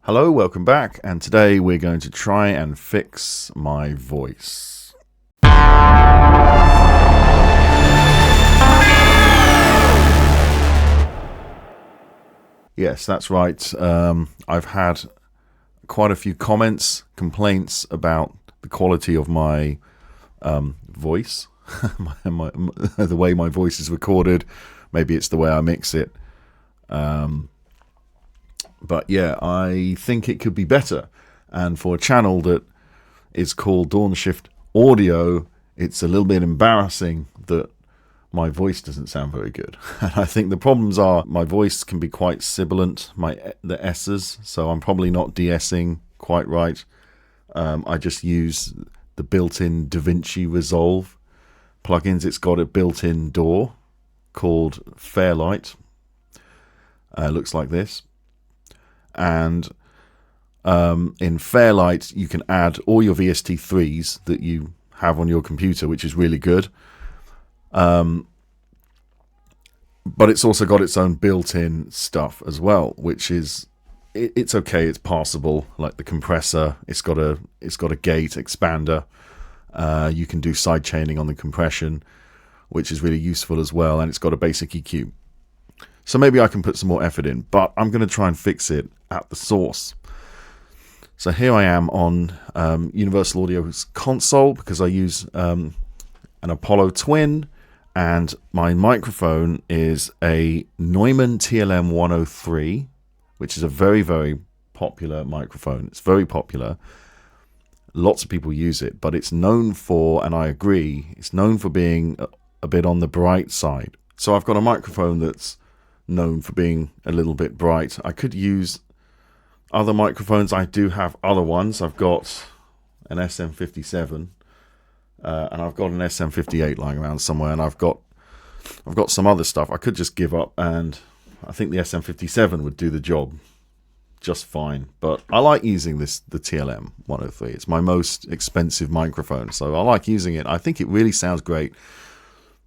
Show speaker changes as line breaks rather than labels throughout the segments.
Hello, welcome back, and today we're going to try and fix my voice. Yes, that's right. I've had quite a few complaints about the quality of my voice, the way my voice is recorded. Maybe it's the way I mix it. But yeah, I think it could be better. And for a channel that is called Dawnshift Audio, it's a little bit embarrassing that my voice doesn't sound very good. And I think the problems are my voice can be quite sibilant, the S's, so I'm probably not de-essing quite right. I just use the built-in DaVinci Resolve plugins. It's got a built-in DAW called Fairlight. Looks like this. And in Fairlight, you can add all your VST3s that you have on your computer, which is really good. But it's also got its own built-in stuff as well, which is it's okay, it's passable. Like the compressor, it's got a gate expander. You can do side chaining on the compression, which is really useful as well, and it's got a basic EQ. So maybe I can put some more effort in, but I'm going to try and fix it at the source. So here I am on Universal Audio's console because I use an Apollo Twin, and my microphone is a Neumann TLM 103, which is a very, very popular microphone. It's very popular. Lots of people use it, but it's known for, and I agree, it's known for being a bit on the bright side. So I've got a microphone that's known for being a little bit bright. I could use other microphones. I do have other ones. I've got an SM57 and I've got an SM58 lying around somewhere, and I've got some other stuff. I could just give up, and I think the SM57 would do the job just fine. But I like using the TLM 103. It's my most expensive microphone, so I like using it. I think it really sounds great,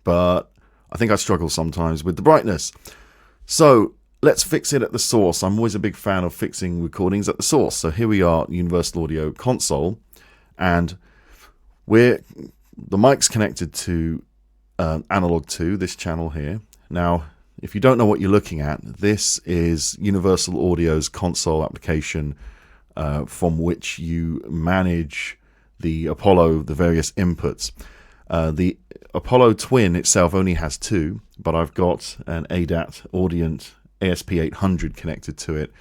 but I think I struggle sometimes with the brightness. So let's fix it at the source. I'm always a big fan of fixing recordings at the source. So here we are, Universal Audio console, and the mic's connected to Analog 2, this channel here. Now, if you don't know what you're looking at, this is Universal Audio's console application from which you manage the Apollo, the various inputs. The Apollo Twin itself only has two, but I've got an ADAT Audient ASP800 connected to it,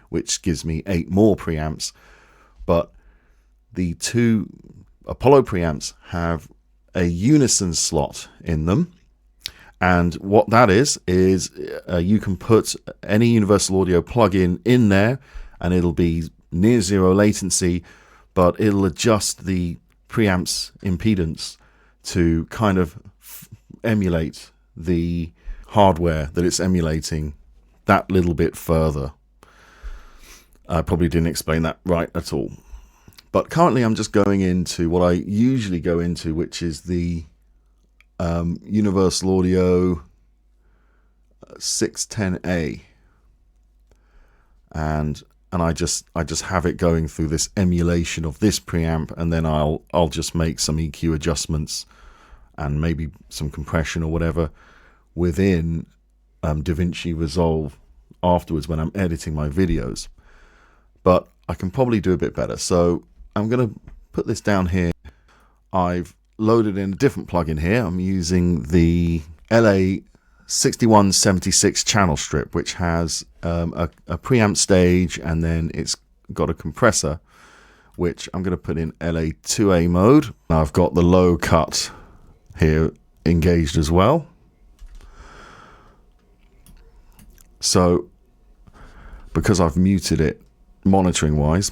which gives me 8 more preamps. But the two Apollo preamps have a unison slot in them. And what that is you can put any Universal Audio plugin in there, and it'll be near zero latency, but it'll adjust the preamp's impedance to kind of emulate the hardware that it's emulating that little bit further. I probably didn't explain that right at all. But currently I'm just going into what I usually go into, which is the Universal Audio 610A. And I just have it going through this emulation of this preamp, and then I'll just make some EQ adjustments and maybe some compression or whatever within DaVinci Resolve afterwards when I'm editing my videos. But I can probably do a bit better. So I'm going to put this down here. I've loaded in a different plugin here. I'm using the LA 6176 channel strip, which has a preamp stage, and then it's got a compressor, which I'm going to put in LA 2A mode. Now I've got the low cut here engaged as well. So because I've muted it monitoring wise,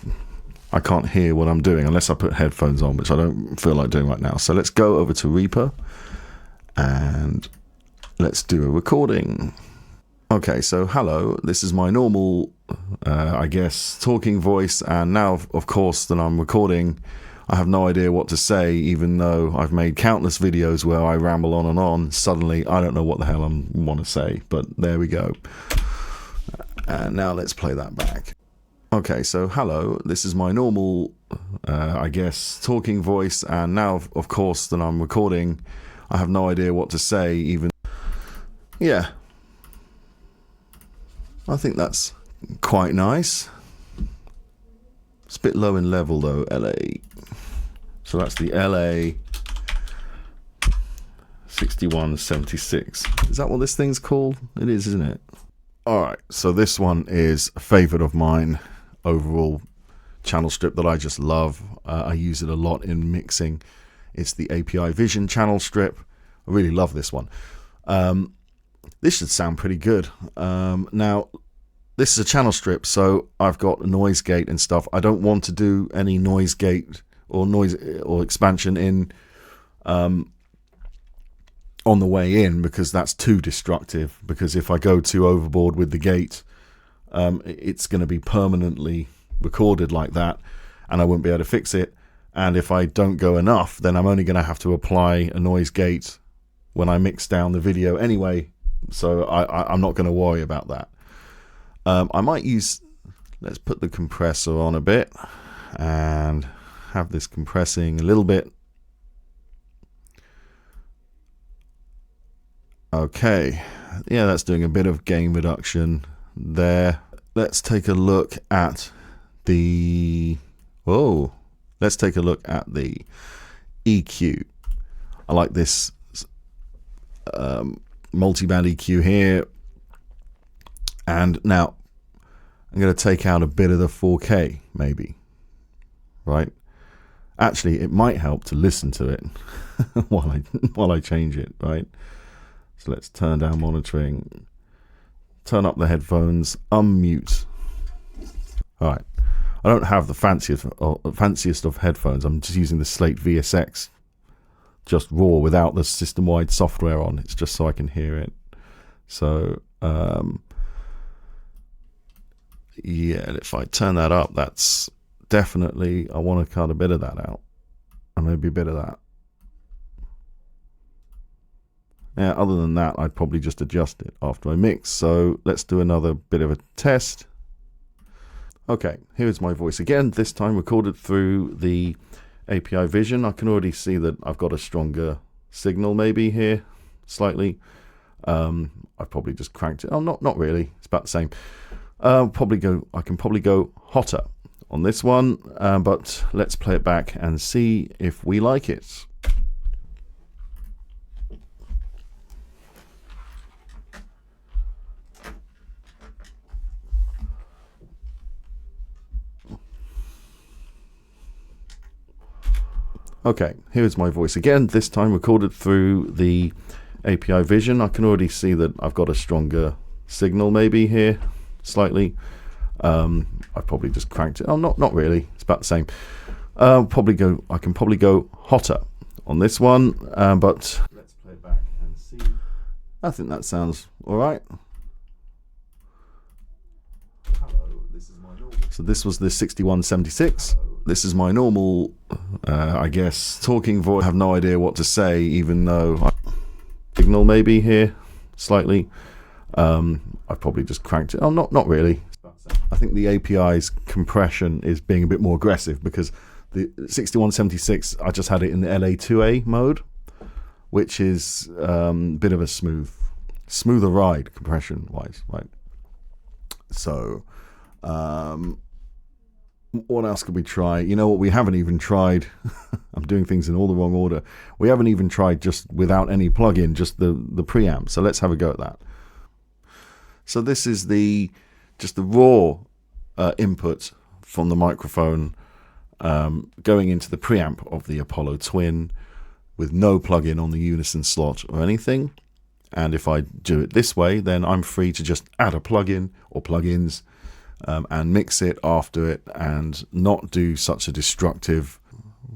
I can't hear what I'm doing unless I put headphones on, which I don't feel like doing right now. So let's go over to Reaper and let's do a recording. Okay, so hello, this is my normal, I guess, talking voice, and now, of course, that I'm recording, I have no idea what to say, even though I've made countless videos where I ramble on and on. Suddenly, I don't know what the hell I want to say, but there we go. And now let's play that back. Okay, so hello, this is my normal, I guess, talking voice, and now, of course, that I'm recording, I have no idea what to say, even. Yeah. I think that's quite nice. It's a bit low in level, though, LA. So that's the LA 6176. Is that what this thing's called? It is, isn't it? Alright, so this one is a favourite of mine. Overall channel strip that I just love. I use it a lot in mixing. It's the API Vision channel strip. I really love this one. This should sound pretty good. Now, this is a channel strip, so I've got a noise gate and stuff. I don't want to do any noise gate or noise or expansion in on the way in, because that's too destructive. Because if I go too overboard with the gate, it's going to be permanently recorded like that, and I won't be able to fix it. And if I don't go enough, then I'm only going to have to apply a noise gate when I mix down the video anyway. So I'm not going to worry about that. I might use, let's put the compressor on a bit and have this compressing a little bit. Okay, yeah, that's doing a bit of gain reduction there. Let's take a look at the let's take a look at the EQ. I like this multi-band EQ here, and now I'm going to take out a bit of the 4K, maybe, right? Actually, it might help to listen to it while I change it, right? So let's turn down monitoring, turn up the headphones, unmute. All right, I don't have the fanciest of headphones. I'm just using the Slate VSX, just raw without the system-wide software on. It's just so I can hear it. So yeah, if I turn that up, that's definitely, I want to cut a bit of that out, and maybe a bit of that. Yeah, other than that, I'd probably just adjust it after I mix. So let's do another bit of a test. Okay, here's my voice again, this time recorded through the API Vision. I can already see that I've got a stronger signal maybe here, slightly. I've probably just cranked it. Oh, not really. It's about the same. I can probably go hotter on this one, but let's play it back and see if we like it. Okay, here's my voice again, this time recorded through the API Vision. I can already see that I've got a stronger signal maybe here, slightly. I've probably just cranked it. Oh, not really. It's about the same. I can probably go hotter on this one, but let's play it back and see. I think that sounds all right. Hello, this is my normal. So this was the 6176. This is my normal, I guess, talking voice. I have no idea what to say, even though signal maybe here, slightly. I've probably just cranked it. Oh, not really. I think the API's compression is being a bit more aggressive, because the 6176, I just had it in the LA2A mode, which is a bit of a smoother ride compression-wise, right? So, what else could we try? You know what, we haven't even tried. I'm doing things in all the wrong order. We haven't even tried just without any plugin, just the preamp. So let's have a go at that. So this is just the raw input from the microphone going into the preamp of the Apollo Twin with no plugin on the unison slot or anything. And if I do it this way, then I'm free to just add a plugin or plugins and mix it after it, and not do such a destructive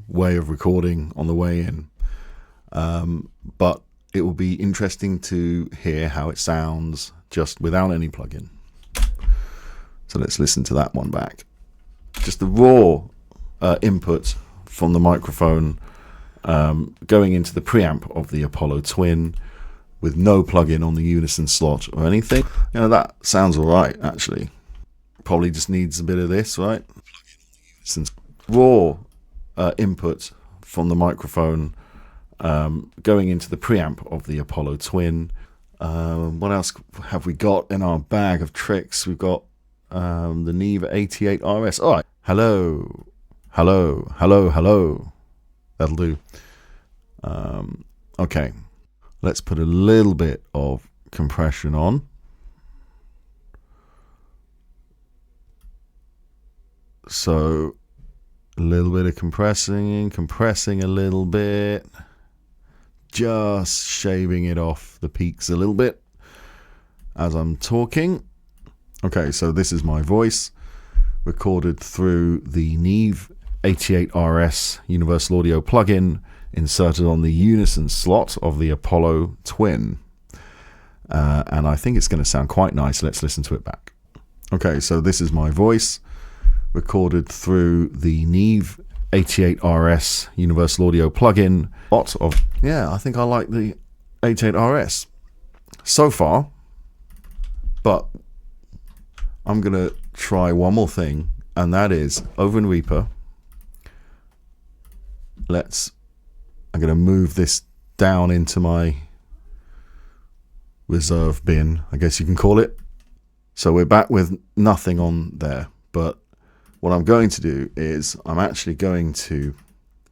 way of recording on the way in. But it will be interesting to hear how it sounds just without any plugin. So let's listen to that one back. Just the raw input from the microphone going into the preamp of the Apollo Twin with no plugin on the unison slot or anything. You know, that sounds all right, actually. Probably just needs a bit of this, right? Since raw input from the microphone going into the preamp of the Apollo Twin. What else have we got in our bag of tricks? We've got the Neve 88 RS. All right. Hello. Hello. Hello. Hello. That'll do. Okay. Let's put a little bit of compression on. So a little bit of compressing a little bit, just shaving it off the peaks a little bit as I'm talking. Okay, so this is my voice recorded through the Neve 88 RS Universal Audio plugin inserted on the unison slot of the Apollo Twin. And I think it's going to sound quite nice. Let's listen to it back. Okay, so this is my voice recorded through the Neve 88 RS Universal Audio plugin. I think I like the 88 RS so far, but I'm gonna try one more thing, and that is over in Reaper. I'm gonna move this down into my reserve bin, I guess you can call it. So we're back with nothing on there, but what I'm going to do is I'm actually going to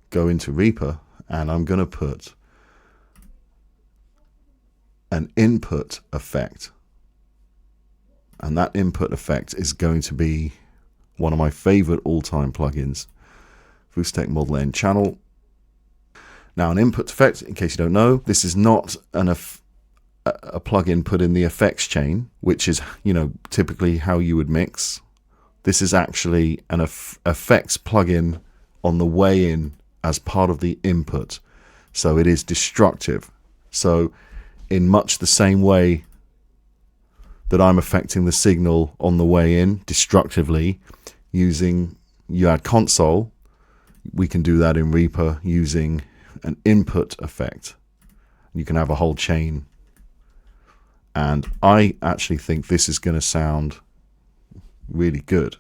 go into Reaper and I'm going to put an input effect. And that input effect is going to be one of my favorite all-time plugins, Voostech Model N Channel. Now, an input effect, in case you don't know, this is not a plugin put in the effects chain, which is, typically how you would mix. This is actually an effects plugin on the way in as part of the input. So it is destructive. So in much the same way that I'm affecting the signal on the way in destructively using UAD console, we can do that in Reaper using an input effect. You can have a whole chain. And I actually think this is going to sound really good.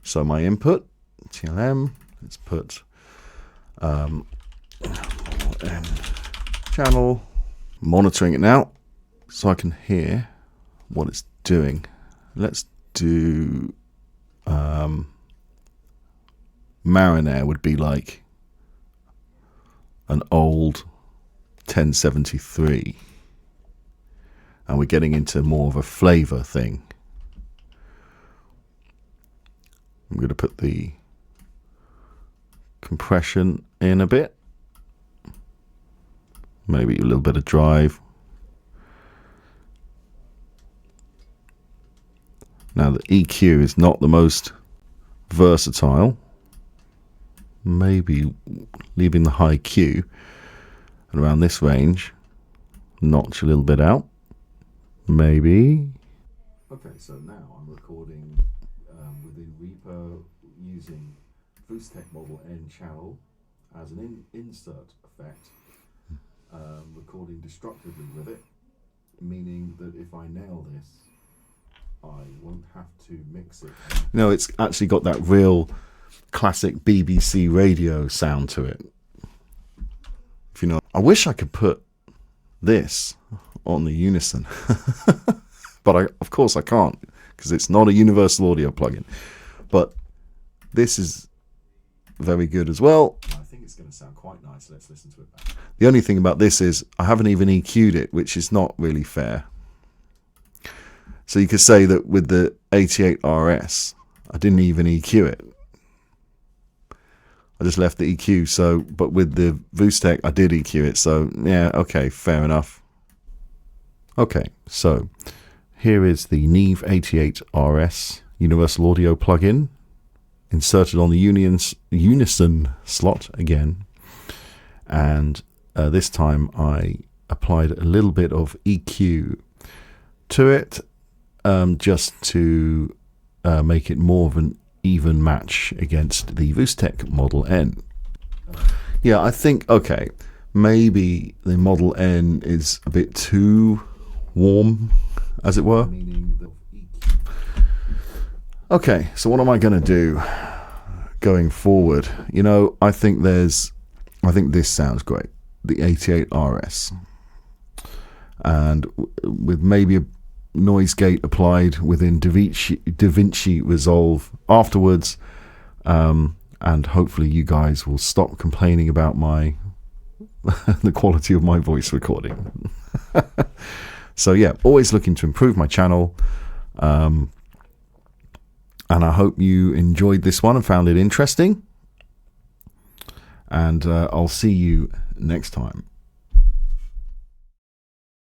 So my input, TLM, let's put channel, monitoring it now so I can hear what it's doing. Let's do Marinair would be like an old 1073, and we're getting into more of a flavor thing. I'm going to put the compression in a bit, maybe a little bit of drive. Now the EQ is not the most versatile, maybe leaving the high Q and around this range, notch a little bit out, maybe. Okay, so now I'm recording within Reaper using Voostech Model N Channel as an insert effect, recording destructively with it, meaning that if I nail this, I won't have to mix it. No, it's actually got that real classic BBC radio sound to it. If you know, I wish I could put this on the Unison, but of course I can't, because it's not a Universal Audio plugin. But this is very good as well. I think it's going to sound quite nice. Let's listen to it back. The only thing about this is I haven't even EQ'd it, which is not really fair. So you could say that with the 88 RS, I didn't even EQ it. I just left the EQ. So, but with the Voostech, I did EQ it. So yeah, okay, fair enough. Okay, so here is the Neve 88 RS Universal Audio plugin inserted on the unison slot again, and this time I applied a little bit of EQ to it, just to make it more of an even match against the Voostech Model N. Yeah, I think, okay, maybe the Model N is a bit too warm, as it were. Okay, so what am I going to do going forward? You know, I think this sounds great. The 88 RS. And with maybe a noise gate applied within DaVinci Resolve afterwards. And hopefully you guys will stop complaining about the quality of my voice recording. So yeah, always looking to improve my channel. And I hope you enjoyed this one and found it interesting. And I'll see you next time.